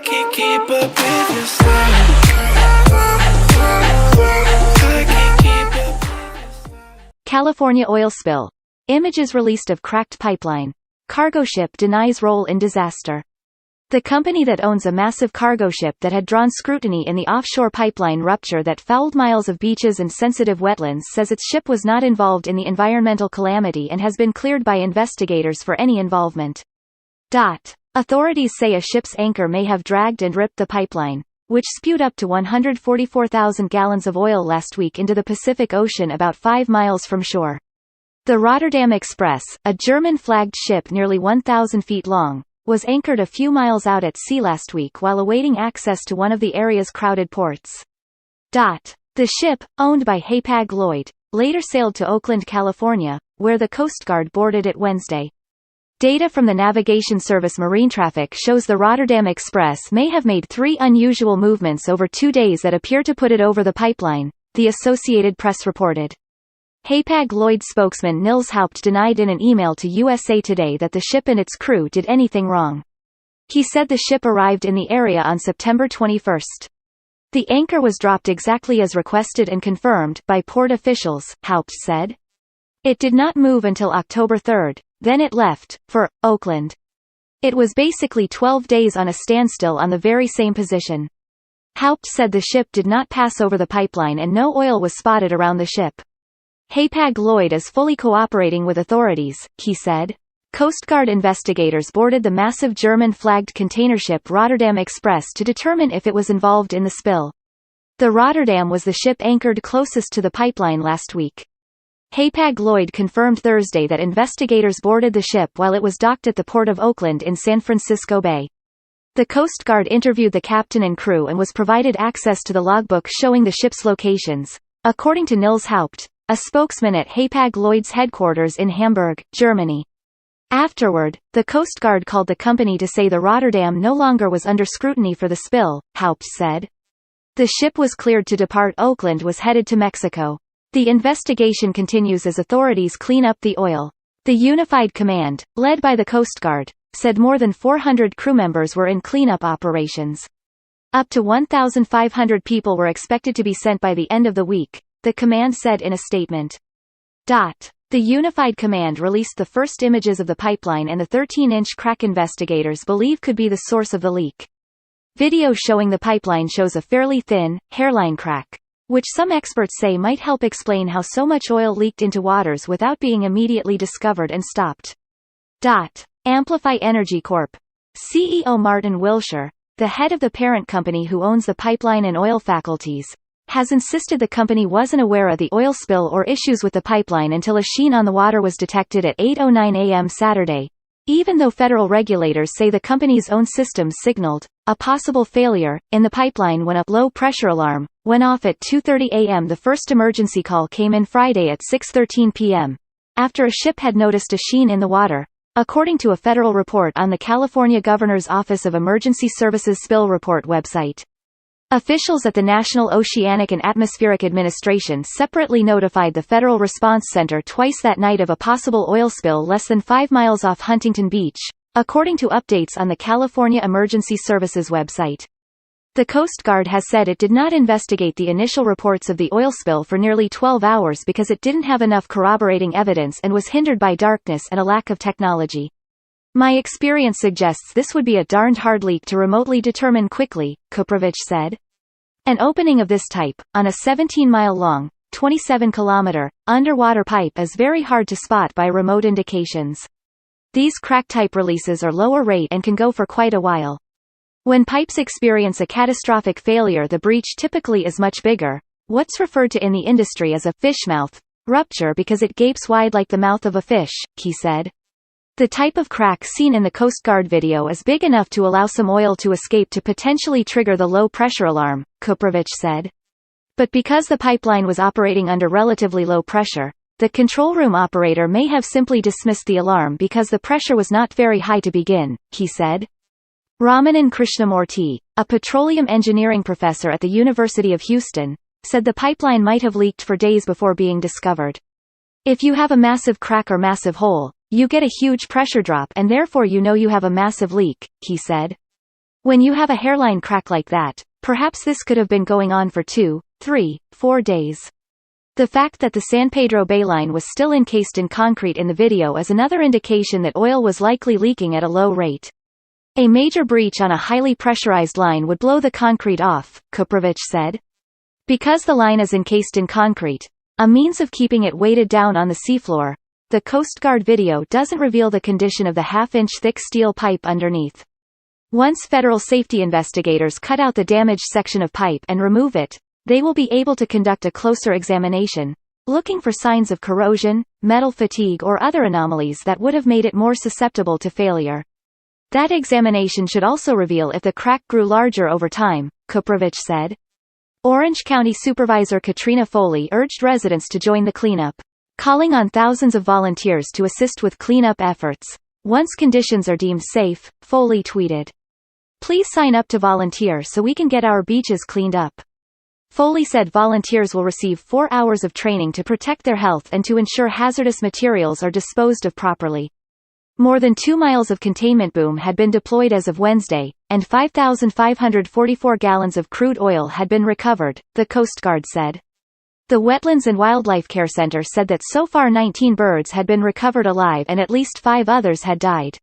can't keep up with your style. I can't keep up with your style. California oil spill. Images released of cracked pipeline. Cargo ship denies role in disaster. The company that owns a massive cargo ship that had drawn scrutiny in the offshore pipeline rupture that fouled miles of beaches and sensitive wetlands says its ship was not involved in the environmental calamity and has been cleared by investigators for any involvement. Authorities say a ship's anchor may have dragged and ripped the pipeline, which spewed up to 144,000 gallons of oil last week into the Pacific Ocean about 5 miles from shore. The Rotterdam Express, a German-flagged ship nearly 1,000 feet long, was anchored a few miles out at sea last week while awaiting access to one of the area's crowded ports. The ship, owned by Hapag-Lloyd, later sailed to Oakland, California, where the Coast Guard boarded it Wednesday. Data from the navigation service Marine Traffic shows the Rotterdam Express may have made 3 unusual movements over 2 days that appear to put it over the pipeline, the Associated Press reported. Hapag-Lloyd spokesman Nils Haupt denied in an email to USA Today that the ship and its crew did anything wrong. He said the ship arrived in the area on September 21. The anchor was dropped exactly as requested and confirmed by port officials, Haupt said. It did not move until October 3, then it left, for Oakland. It was basically 12 days on a standstill on the very same position. Haupt said the ship did not pass over the pipeline and no oil was spotted around the ship. Hapag-Lloyd is fully cooperating with authorities, he said. Coast Guard investigators boarded the massive German-flagged container ship Rotterdam Express to determine if it was involved in the spill. The Rotterdam was the ship anchored closest to the pipeline last week. Hapag-Lloyd confirmed Thursday that investigators boarded the ship while it was docked at the port of Oakland in San Francisco Bay. The Coast Guard interviewed the captain and crew and was provided access to the logbook showing the ship's locations, according to Nils Haupt, a spokesman at Hapag-Lloyd's headquarters in Hamburg, Germany. Afterward, the Coast Guard called the company to say the Rotterdam no longer was under scrutiny for the spill, Haupt said. The ship was cleared to depart Oakland was headed to Mexico. The investigation continues as authorities clean up the oil. The Unified Command, led by the Coast Guard, said more than 400 crew members were in cleanup operations. Up to 1,500 people were expected to be sent by the end of the week, the command said in a statement. The Unified Command released the first images of the pipeline and the 13-inch crack investigators believe could be the source of the leak. Video showing the pipeline shows a fairly thin, hairline crack, which some experts say might help explain how so much oil leaked into waters without being immediately discovered and stopped. Amplify Energy Corp. CEO Martin Wilshire, the head of the parent company who owns the pipeline and oil faculties, has insisted the company wasn't aware of the oil spill or issues with the pipeline until a sheen on the water was detected at 8:09 a.m. Saturday, even though federal regulators say the company's own systems signaled a possible failure in the pipeline when a low-pressure alarm went off at 2:30 a.m. The first emergency call came in Friday at 6:13 p.m., after a ship had noticed a sheen in the water, according to a federal report on the California Governor's Office of Emergency Services Spill Report website. Officials at the National Oceanic and Atmospheric Administration separately notified the Federal Response Center twice that night of a possible oil spill less than 5 miles off Huntington Beach, according to updates on the California Emergency Services website. The Coast Guard has said it did not investigate the initial reports of the oil spill for nearly 12 hours because it didn't have enough corroborating evidence and was hindered by darkness and a lack of technology. My experience suggests this would be a darned hard leak to remotely determine quickly, Kuprovich said. An opening of this type, on a 17-mile-long, 27-kilometer, underwater pipe is very hard to spot by remote indications. These crack-type releases are lower rate and can go for quite a while. When pipes experience a catastrophic failure, the breach typically is much bigger, what's referred to in the industry as a fish mouth rupture because it gapes wide like the mouth of a fish, he said. The type of crack seen in the Coast Guard video is big enough to allow some oil to escape to potentially trigger the low-pressure alarm, Kuprovich said. But because the pipeline was operating under relatively low pressure, the control room operator may have simply dismissed the alarm because the pressure was not very high to begin, he said. Ramanan Krishnamurthy, a petroleum engineering professor at the University of Houston, said the pipeline might have leaked for days before being discovered. If you have a massive crack or massive hole, you get a huge pressure drop and therefore you know you have a massive leak, he said. When you have a hairline crack like that, perhaps this could have been going on for 2, 3, 4 days. The fact that the San Pedro Bay line was still encased in concrete in the video is another indication that oil was likely leaking at a low rate. A major breach on a highly pressurized line would blow the concrete off, Kuprovich said. Because the line is encased in concrete, a means of keeping it weighted down on the seafloor, the Coast Guard video doesn't reveal the condition of the half-inch thick steel pipe underneath. Once federal safety investigators cut out the damaged section of pipe and remove it, they will be able to conduct a closer examination, looking for signs of corrosion, metal fatigue or other anomalies that would have made it more susceptible to failure. That examination should also reveal if the crack grew larger over time, Kuprovich said. Orange County Supervisor Katrina Foley urged residents to join the cleanup, calling on thousands of volunteers to assist with cleanup efforts. Once conditions are deemed safe, Foley tweeted, "Please sign up to volunteer so we can get our beaches cleaned up." Foley said volunteers will receive 4 hours of training to protect their health and to ensure hazardous materials are disposed of properly. More than 2 miles of containment boom had been deployed as of Wednesday, and 5,544 gallons of crude oil had been recovered, the Coast Guard said. The Wetlands and Wildlife Care Center said that so far 19 birds had been recovered alive and at least 5 others had died.